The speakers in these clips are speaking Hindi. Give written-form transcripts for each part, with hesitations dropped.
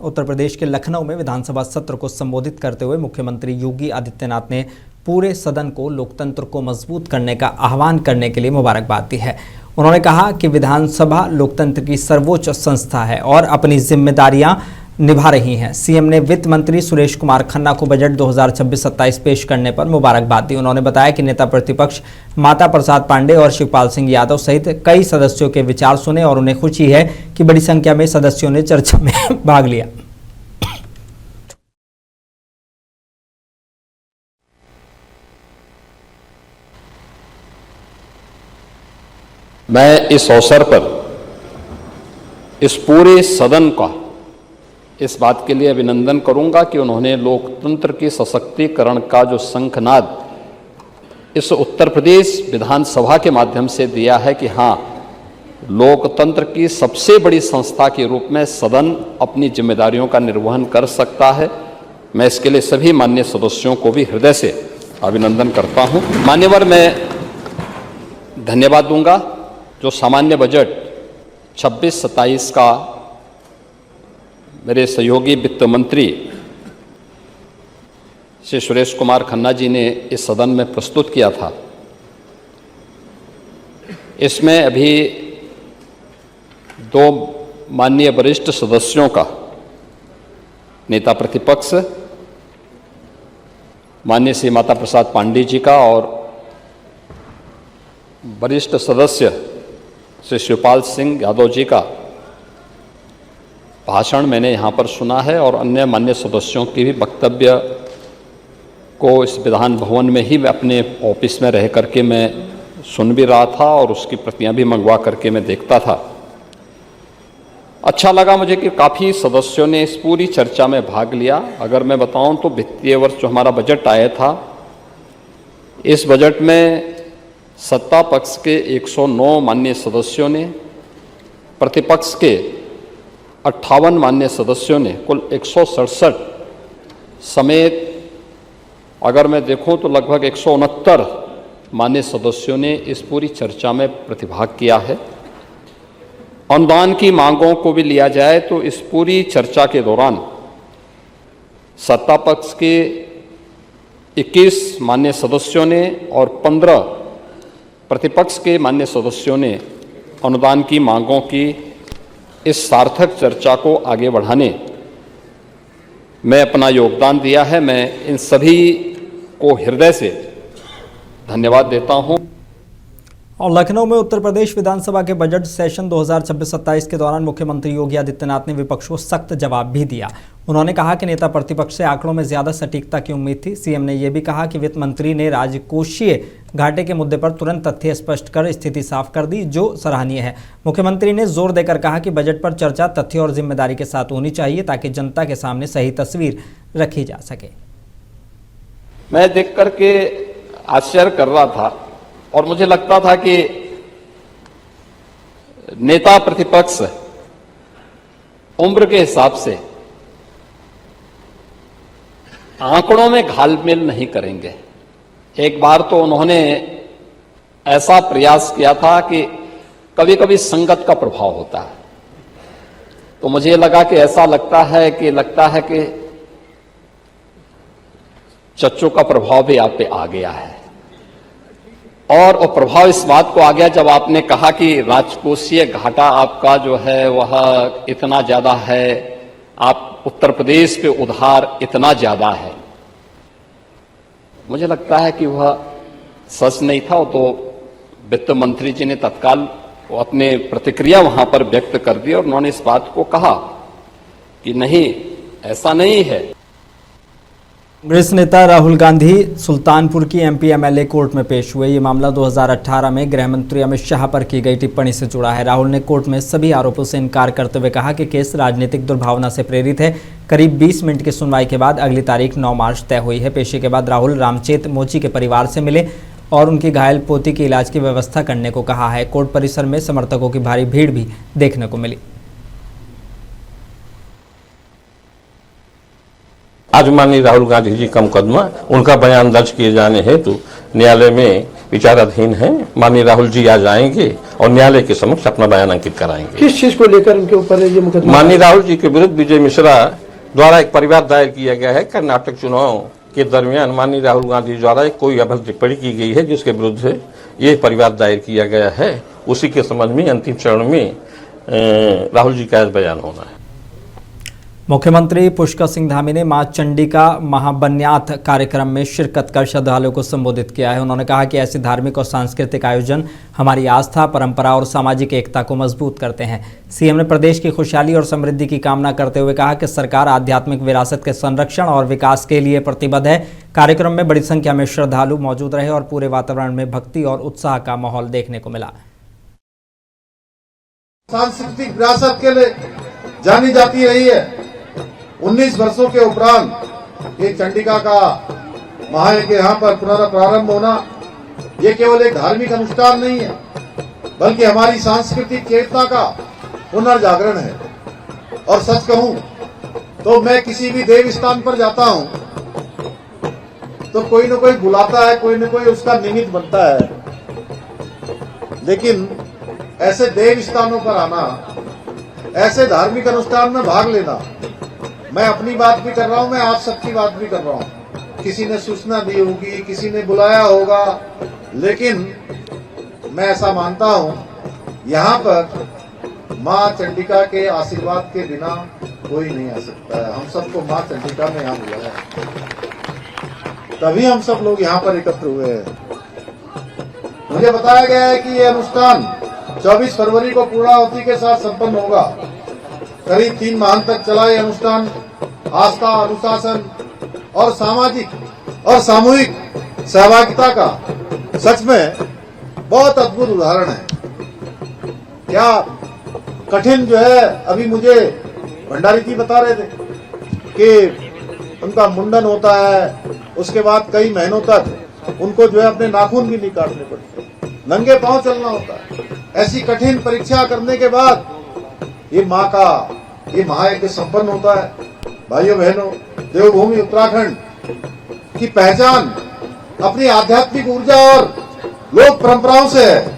उत्तर प्रदेश के लखनऊ में विधानसभा सत्र को संबोधित करते हुए मुख्यमंत्री योगी आदित्यनाथ ने पूरे सदन को लोकतंत्र को मजबूत करने का आह्वान करने के लिए मुबारकबाद दी है। उन्होंने कहा कि विधानसभा लोकतंत्र की सर्वोच्च संस्था है और अपनी जिम्मेदारियां निभा रही हैं। सीएम ने वित्त मंत्री सुरेश कुमार खन्ना को बजट 2026-27 पेश करने पर मुबारकबाद दी। उन्होंने बताया कि नेता प्रतिपक्ष माता प्रसाद पांडे और शिवपाल सिंह यादव सहित कई सदस्यों के विचार सुने और उन्हें खुशी है कि बड़ी संख्या में सदस्यों ने चर्चा में भाग लिया। मैं इस अवसर पर इस पूरे सदन का इस बात के लिए अभिनंदन करूंगा कि उन्होंने लोकतंत्र के सशक्तिकरण का जो शंखनाद इस उत्तर प्रदेश विधानसभा के माध्यम से दिया है कि हाँ, लोकतंत्र की सबसे बड़ी संस्था के रूप में सदन अपनी जिम्मेदारियों का निर्वहन कर सकता है। मैं इसके लिए सभी माननीय सदस्यों को भी हृदय से अभिनंदन करता हूं। मान्यवर, मैं धन्यवाद दूंगा जो सामान्य बजट 26-27 का मेरे सहयोगी वित्त मंत्री श्री सुरेश कुमार खन्ना जी ने इस सदन में प्रस्तुत किया था। इसमें अभी दो माननीय वरिष्ठ सदस्यों का, नेता प्रतिपक्ष माननीय श्री माता प्रसाद पांडे जी का और वरिष्ठ सदस्य श्री शिवपाल सिंह यादव जी का भाषण मैंने यहाँ पर सुना है और अन्य मान्य सदस्यों की भी वक्तव्य को इस विधान भवन में ही मैं अपने ऑफिस में रह करके मैं सुन भी रहा था और उसकी प्रतियां भी मंगवा करके मैं देखता था। अच्छा लगा मुझे कि काफ़ी सदस्यों ने इस पूरी चर्चा में भाग लिया। अगर मैं बताऊं तो वित्तीय वर्ष जो हमारा बजट आया था, इस बजट में सत्ता पक्ष के 109 माननीय सदस्यों ने, प्रतिपक्ष के 58 माननीय सदस्यों ने, कुल 167 समेत अगर मैं देखूं तो लगभग 169 माननीय सदस्यों ने इस पूरी चर्चा में प्रतिभाग किया है। अनुदान की मांगों को भी लिया जाए तो इस पूरी चर्चा के दौरान सत्ता पक्ष के 21 माननीय सदस्यों ने और 15 प्रतिपक्ष के माननीय सदस्यों ने अनुदान की मांगों की इस सार्थक चर्चा को आगे बढ़ाने में अपना योगदान दिया है। मैं इन सभी को हृदय से धन्यवाद देता हूं। और लखनऊ में उत्तर प्रदेश विधानसभा के बजट सेशन 2026-27 के दौरान मुख्यमंत्री योगी आदित्यनाथ ने विपक्ष को सख्त जवाब भी दिया। उन्होंने कहा कि नेता प्रतिपक्ष से आंकड़ों में ज्यादा सटीकता की उम्मीद थी। सीएम ने यह भी कहा कि वित्त मंत्री ने राजकोषीय घाटे के मुद्दे पर तुरंत तथ्य स्पष्ट कर स्थिति साफ कर दी, जो सराहनीय है। मुख्यमंत्री ने जोर देकर कहा कि बजट पर चर्चा तथ्य और जिम्मेदारी के साथ होनी चाहिए ताकि जनता के सामने सही तस्वीर रखी जा सके। मैं देख करके आश्चर्य कर रहा था और मुझे लगता था कि नेता प्रतिपक्ष उम्र के हिसाब से आंकड़ों में घालमेल नहीं करेंगे। एक बार तो उन्होंने ऐसा प्रयास किया था कि कभी कभी संगत का प्रभाव होता है, तो मुझे लगा कि ऐसा लगता है कि चच्चों का प्रभाव भी आप पे आ गया है। और वो प्रभाव इस बात को आ गया जब आपने कहा कि राजकोषीय घाटा आपका जो है वह इतना ज्यादा है, आप उत्तर प्रदेश पे उधार इतना ज्यादा है। मुझे लगता है कि वह सच नहीं था। तो वित्त मंत्री जी ने तत्काल अपने प्रतिक्रिया वहां पर व्यक्त कर दी और उन्होंने इस बात को कहा कि नहीं, ऐसा नहीं है। कांग्रेस नेता राहुल गांधी सुल्तानपुर की एमपी एमएलए कोर्ट में पेश हुए। ये मामला 2018 में गृह मंत्री अमित शाह पर की गई टिप्पणी से जुड़ा है। राहुल ने कोर्ट में सभी आरोपों से इनकार करते हुए कहा कि केस राजनीतिक दुर्भावना से प्रेरित है। करीब 20 मिनट की सुनवाई के बाद अगली तारीख 9 मार्च तय हुई है। पेशी के बाद राहुल रामचेत मोची के परिवार से मिले और उनकी घायल पोती के इलाज की व्यवस्था करने को कहा है। कोर्ट परिसर में समर्थकों की भारी भीड़ भी देखने को मिली। आज माननीय राहुल गांधी जी का मुकदमा उनका बयान दर्ज किए जाने हेतु न्यायालय में विचाराधीन हैं। माननीय राहुल जी आज आएंगे और न्यायालय के समक्ष अपना बयान अंकित कराएंगे। किस चीज को लेकर उनके ऊपर ये मुकदमा? माननीय राहुल जी के विरुद्ध विजय मिश्रा द्वारा एक परिवाद दायर किया गया है। कर्नाटक चुनाव के दरमियान माननीय राहुल गांधी द्वारा कोई अभद्र टिप्पणी की गई है जिसके विरुद्ध ये परिवाद दायर किया गया है। उसी के संबंध में अंतिम चरण में राहुल जी का बयान होना है। मुख्यमंत्री पुष्कर सिंह धामी ने मां चंडिका महाबन्यात कार्यक्रम में शिरकत कर श्रद्धालुओं को संबोधित किया है। उन्होंने कहा कि ऐसे धार्मिक और सांस्कृतिक आयोजन हमारी आस्था, परंपरा और सामाजिक एकता को मजबूत करते हैं। सीएम ने प्रदेश की खुशहाली और समृद्धि की कामना करते हुए कहा कि सरकार आध्यात्मिक विरासत के संरक्षण और विकास के लिए प्रतिबद्ध है। कार्यक्रम में बड़ी संख्या में श्रद्धालु मौजूद रहे और पूरे वातावरण में भक्ति और उत्साह का माहौल देखने को मिला। सांस्कृतिक विरासत के लिए जानी जाती रही है। 19 वर्षों के उपरांत ये चंडिका का महायज्ञ यहाँ पर पुनर्प्रारंभ होना, ये केवल एक धार्मिक अनुष्ठान नहीं है बल्कि हमारी सांस्कृतिक चेतना का पुनर्जागरण है। और सच कहूं तो मैं किसी भी देव स्थान पर जाता हूं तो कोई न कोई बुलाता है, कोई न कोई उसका निमित्त बनता है, लेकिन ऐसे देव स्थानों पर आना, ऐसे धार्मिक अनुष्ठान में भाग लेना, मैं अपनी बात भी कर रहा हूं, मैं आप सबकी बात भी कर रहा हूं। किसी ने सूचना दी होगी, किसी ने बुलाया होगा, लेकिन मैं ऐसा मानता हूं यहाँ पर मां चंडिका के आशीर्वाद के बिना कोई नहीं आ सकता है। हम सबको मां चंडिका ने यहाँ बुलाया, तभी हम सब लोग यहाँ पर एकत्र हुए हैं। मुझे बताया गया है कि यह अनुष्ठान 24 फरवरी को पूर्णाहुति के साथ संपन्न होगा। करीब 3 माह तक चला ये अनुष्ठान आस्था, अनुशासन और सामाजिक और सामूहिक सहभागिता का सच में बहुत अद्भुत उदाहरण है। क्या कठिन जो है, अभी मुझे भंडारी जी बता रहे थे कि उनका मुंडन होता है, उसके बाद कई महीनों तक उनको जो है अपने नाखून भी नहीं काटने पड़ते, नंगे पांव चलना होता है। ऐसी कठिन परीक्षा करने के बाद ये माँ का ये महायज्ञ संपन्न होता है। भाइयों बहनों, देवभूमि उत्तराखंड की पहचान अपनी आध्यात्मिक ऊर्जा और लोक परंपराओं से है।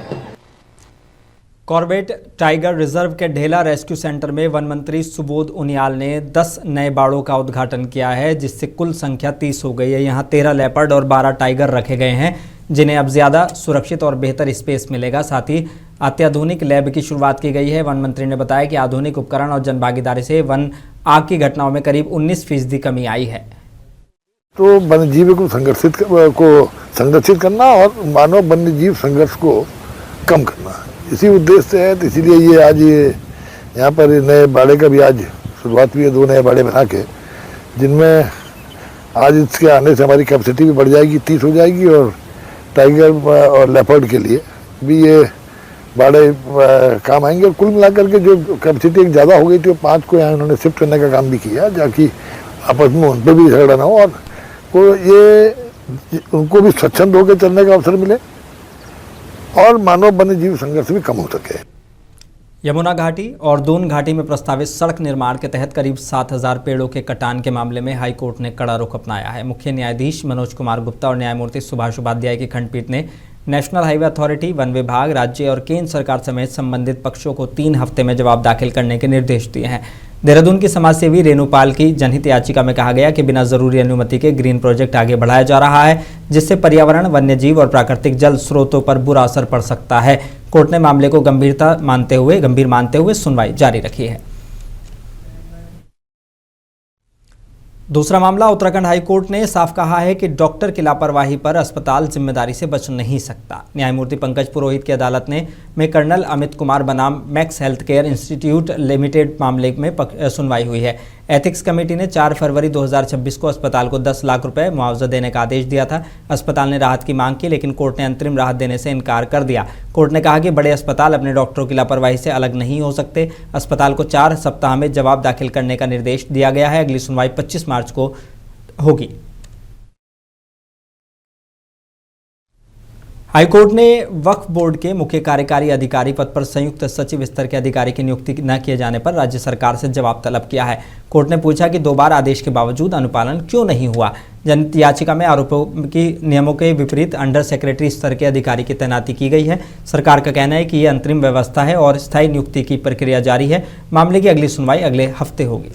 कॉर्बेट टाइगर रिजर्व के ढेला रेस्क्यू सेंटर में वन मंत्री सुबोध उनियाल ने 10 नए बाड़ों का उद्घाटन किया है, जिससे कुल संख्या 30 हो गई है। यहाँ 13 लेपर्ड और 12 टाइगर रखे गए हैं, जिन्हें अब ज्यादा सुरक्षित और बेहतर स्पेस मिलेगा। साथ ही अत्याधुनिक लैब की शुरुआत की गई है। वन मंत्री ने बताया कि आधुनिक उपकरण और जनभागीदारी से वन आग की घटनाओं में करीब 19% कमी आई है। तो वन्यजीव को संरक्षित करना और मानव वन्यजीव संघर्ष को कम करना, इसी उद्देश्य से है। तो इसीलिए ये आज यहाँ पर नए बाड़े का भी आज शुरुआत हुई है, 2 नए बाड़े बना के, जिनमें आज इसके आने से हमारी कैपेसिटी भी बढ़ जाएगी, 30 हो जाएगी। और टाइगर और लेपर्ड के लिए भी ये बाड़े काम आएंगे। और कुल मिलाकर के जो कैपेसिटी ज़्यादा हो गई थी, 5 को यहाँ उन्होंने शिफ्ट करने का काम भी किया, ताकि आपस में उन पर भी झगड़ा ना हो और उनको भी स्वच्छंद होकर चलने का अवसर मिले और मानव वन्यजीव संघर्ष भी कम हो सके। यमुना घाटी और दून घाटी में प्रस्तावित सड़क निर्माण के तहत करीब 7000 पेड़ों के कटान के मामले में हाईकोर्ट ने कड़ा रुख अपनाया है। मुख्य न्यायाधीश मनोज कुमार गुप्ता और न्यायमूर्ति सुभाष उपाध्याय की खंडपीठ ने नेशनल हाईवे अथॉरिटी, वन विभाग, राज्य और केंद्र सरकार समेत संबंधित पक्षों को 3 हफ्ते में जवाब दाखिल करने के निर्देश दिए हैं। देहरादून की समाजसेवी रेणुपाल की जनहित याचिका में कहा गया कि बिना जरूरी अनुमति के ग्रीन प्रोजेक्ट आगे बढ़ाया जा रहा है, जिससे पर्यावरण, वन्यजीव और प्राकृतिक जल स्रोतों पर बुरा असर पड़ सकता है। कोर्ट ने मामले को गंभीर मानते हुए सुनवाई जारी रखी है। दूसरा मामला, उत्तराखंड हाईकोर्ट ने साफ कहा है कि डॉक्टर की लापरवाही पर अस्पताल जिम्मेदारी से बच नहीं सकता। न्यायमूर्ति पंकज पुरोहित की अदालत में कर्नल अमित कुमार बनाम max health care institute limited मामले में सुनवाई हुई है। एथिक्स कमेटी ने 4 फरवरी 2026 को अस्पताल को 10 लाख रुपए मुआवजा देने का आदेश दिया था। अस्पताल ने राहत की मांग की, लेकिन कोर्ट ने अंतरिम राहत देने से इनकार कर दिया। कोर्ट ने कहा कि बड़े अस्पताल अपने डॉक्टरों की लापरवाही से अलग नहीं हो सकते। अस्पताल को 4 सप्ताह में जवाब दाखिल करने का निर्देश दिया गया है। अगली सुनवाई 25 मार्च को होगी। हाईकोर्ट ने वक्फ बोर्ड के मुख्य कार्यकारी अधिकारी पद पर संयुक्त सचिव स्तर के अधिकारी की नियुक्ति न किए जाने पर राज्य सरकार से जवाब तलब किया है। कोर्ट ने पूछा कि 2 बार आदेश के बावजूद अनुपालन क्यों नहीं हुआ। जनहित याचिका में आरोपों की नियमों के विपरीत अंडर सेक्रेटरी स्तर के अधिकारी की तैनाती की गई है। सरकार का कहना है कि ये अंतरिम व्यवस्था है और स्थायी नियुक्ति की प्रक्रिया जारी है। मामले की अगली सुनवाई अगले हफ्ते होगी।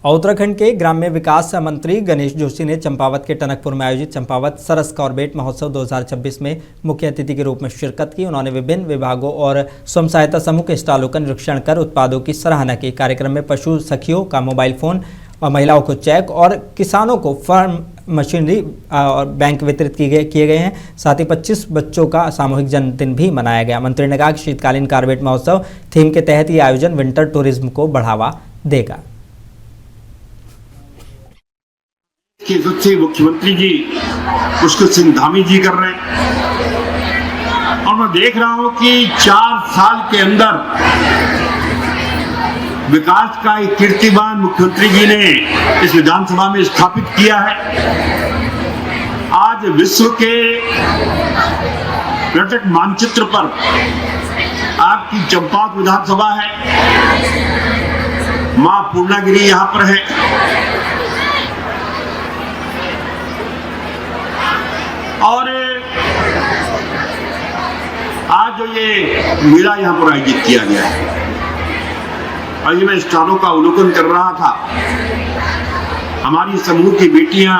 उत्तराखंड के ग्राम्य विकास मंत्री गणेश जोशी ने चंपावत के टनकपुर में आयोजित चंपावत सरस कॉर्बेट महोत्सव 2026 में मुख्य अतिथि के रूप में शिरकत की। उन्होंने विभिन्न विभागों और स्वयं सहायता समूह के स्टॉलों का निरीक्षण कर उत्पादों की सराहना की। कार्यक्रम में पशु सखियों का मोबाइल फोन और महिलाओं को चेक और किसानों को फार्म मशीनरी और बैंक वितरित किए गए हैं। साथ ही 25 बच्चों का सामूहिक जन्मदिन भी मनाया गया। मंत्री ने कहा कि शीतकालीन कॉर्बेट महोत्सव थीम के तहत ये आयोजन विंटर टूरिज्म को बढ़ावा देगा। कि सच्चे मुख्यमंत्री जी उसको सिंधामी जी कर रहे हैं और मैं देख रहा हूं कि 4 साल के अंदर विकास का एक कीर्तिमान मुख्यमंत्री जी ने इस विधानसभा में स्थापित किया है। आज विश्व के पर्यटक मानचित्र पर आपकी चंपावत विधानसभा है, मां पूर्णागिरी यहां पर है और आज जो ये मेला यहाँ पर आयोजित किया गया है और ये मैं स्टॉलों का अवलोकन कर रहा था। हमारी समूह की बेटियां,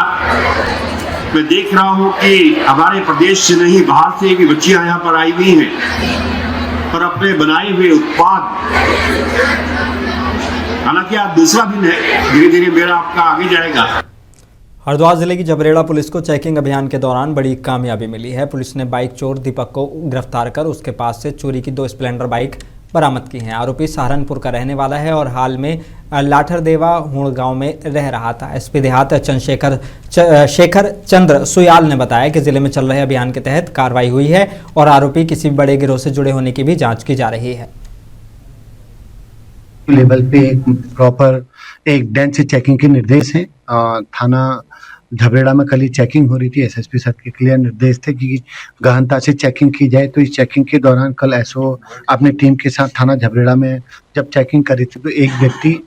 मैं देख रहा हूँ कि हमारे प्रदेश से नहीं बाहर से भी बच्चियां यहाँ पर आई हुई हैं और अपने बनाए हुए उत्पाद, हालांकि आज दूसरा दिन है, धीरे धीरे मेरा आपका आगे जाएगा। हरिद्वार जिले की जबरेड़ा पुलिस को चेकिंग अभियान के दौरान बड़ी कामयाबी मिली है। पुलिस ने बाइक चोर दीपक को गिरफ्तार कर उसके पास से चोरी की 2 स्प्लेंडर बाइक बरामद की हैं। आरोपी सहारनपुर का रहने वाला है और हाल में लाठरदेवा हुण गांव में रह रहा था। एसपी देहात शेखर चंद्र सुयाल ने बताया कि जिले में चल रहे अभियान के तहत कार्रवाई हुई है और आरोपी किसी बड़े गिरोह से जुड़े होने की भी जाँच की जा रही है। लेवल पे एक प्रॉपर एक डेंस चेकिंग के निर्देश हैं। थाना झबरेड़ा में कल ही चेकिंग हो रही थी। एसएसपी सर के क्लियर निर्देश थे कि गहनता से चेकिंग की जाए। तो इस चेकिंग के दौरान कल एसओ अपनी टीम के साथ थाना झबरेड़ा में जब चेकिंग करी थी तो एक व्यक्ति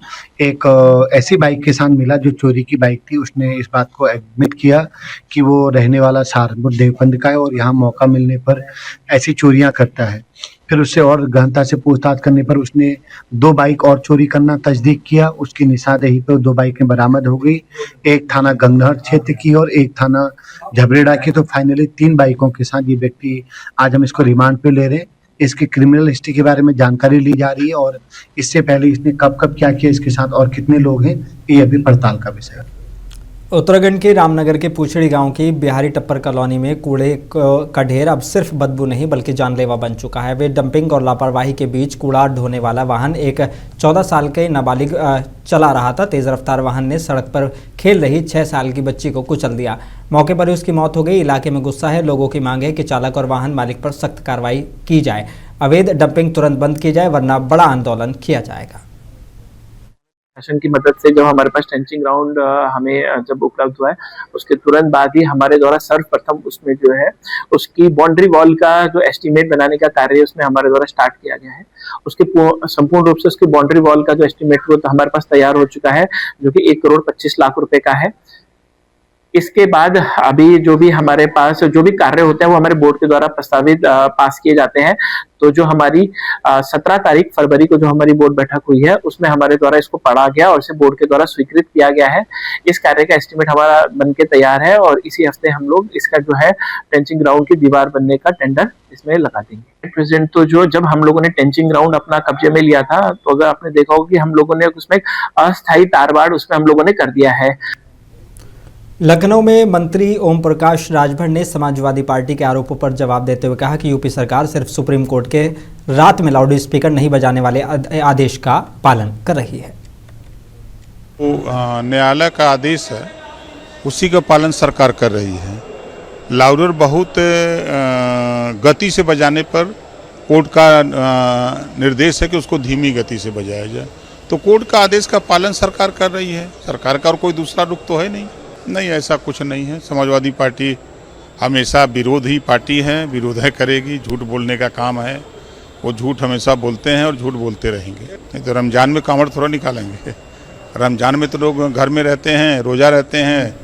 एक ऐसी बाइक के साथ मिला जो चोरी की बाइक थी। उसने इस बात को एडमिट किया कि वो रहने वाला सहारनपुर देवबंद का है और यहाँ मौका मिलने पर ऐसी चोरियां करता है। फिर उससे और गहनता से पूछताछ करने पर उसने 2 बाइक और चोरी करना तस्दीक किया। उसकी निशानदेही पर 2 बाइकें बरामद हो गई, एक थाना गंगनहर क्षेत्र की और एक थाना झबरेड़ा की। तो फाइनली 3 बाइकों के साथ ये व्यक्ति, आज हम इसको रिमांड पे ले रहे हैं। इसकी क्रिमिनल हिस्ट्री के बारे में जानकारी ली जा रही है और इससे पहले इसने कब क्या किया इसके साथ और कितने लोग हैं, ये अभी पड़ताल का विषय है। उत्तराखंड के रामनगर के पूछड़ी गांव की बिहारी टप्पर कॉलोनी में कूड़े का ढेर अब सिर्फ बदबू नहीं बल्कि जानलेवा बन चुका है। वे डंपिंग और लापरवाही के बीच कूड़ा ढोने वाला वाहन एक 14 साल के नाबालिग चला रहा था। तेज रफ्तार वाहन ने सड़क पर खेल रही 6 साल की बच्ची को कुचल दिया। मौके पर ही उसकी मौत हो गई। इलाके में गुस्सा है। लोगों की मांग है कि चालक और वाहन मालिक पर सख्त कार्रवाई की जाए। अवैध डंपिंग तुरंत बंद की जाए वरना बड़ा आंदोलन किया जाएगा। शासन की मदद से जब हमारे पास टेंचिंग ग्राउंड हमें जब उपलब्ध हुआ है उसके तुरंत बाद ही हमारे द्वारा सर्वप्रथम उसमें जो है उसकी बाउंड्री वॉल का जो एस्टीमेट बनाने का कार्य उसमें हमारे द्वारा स्टार्ट किया गया है। उसके संपूर्ण रूप से उसकी बाउंड्री वॉल का जो एस्टीमेट वो तो हमारे पास तैयार हो चुका है जो कि 1,25,00,000 रुपए का है। इसके बाद अभी जो भी हमारे पास जो भी कार्य होते हैं वो हमारे बोर्ड के द्वारा प्रस्तावित पास किए जाते हैं। तो जो हमारी 17 तारीख फरवरी को जो हमारी बोर्ड बैठक हुई है उसमें हमारे द्वारा इसको पढ़ा गया और इसे बोर्ड के द्वारा स्वीकृत किया गया है। इस कार्य का एस्टीमेट हमारा बनके तैयार है और इसी हफ्ते हम लोग इसका जो है टेंचिंग ग्राउंड की दीवार बनने का टेंडर इसमें लगा देंगे। प्रेजेंट तो जो जब हम लोगों ने टेंचिंग ग्राउंड अपना कब्जे में लिया था तो अगर आपने देखा होगा कि हम लोगों ने उसमें अस्थायी तारबाड़ उसमें हम लोगों ने कर दिया है। लखनऊ में मंत्री ओम प्रकाश राजभर ने समाजवादी पार्टी के आरोपों पर जवाब देते हुए कहा कि यूपी सरकार सिर्फ सुप्रीम कोर्ट के रात में लाउड स्पीकर नहीं बजाने वाले आदेश का पालन कर रही है। न्यायालय का आदेश है उसी का पालन सरकार कर रही है। लाउडर बहुत गति से बजाने पर कोर्ट का निर्देश है कि उसको धीमी गति से बजाया जाए। तो कोर्ट का आदेश का पालन सरकार कर रही है। सरकार का और कोई दूसरा रुख तो है नहीं। नहीं, ऐसा कुछ नहीं है। समाजवादी पार्टी हमेशा विरोधी पार्टी है, विरोध करेगी। झूठ बोलने का काम है, वो झूठ हमेशा बोलते हैं और झूठ बोलते रहेंगे। नहीं तो रमजान में कांवड़ थोड़ा निकालेंगे। रमजान में तो लोग घर में रहते हैं, रोज़ा रहते हैं,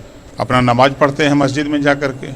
अपना नमाज पढ़ते हैं मस्जिद में जा कर के।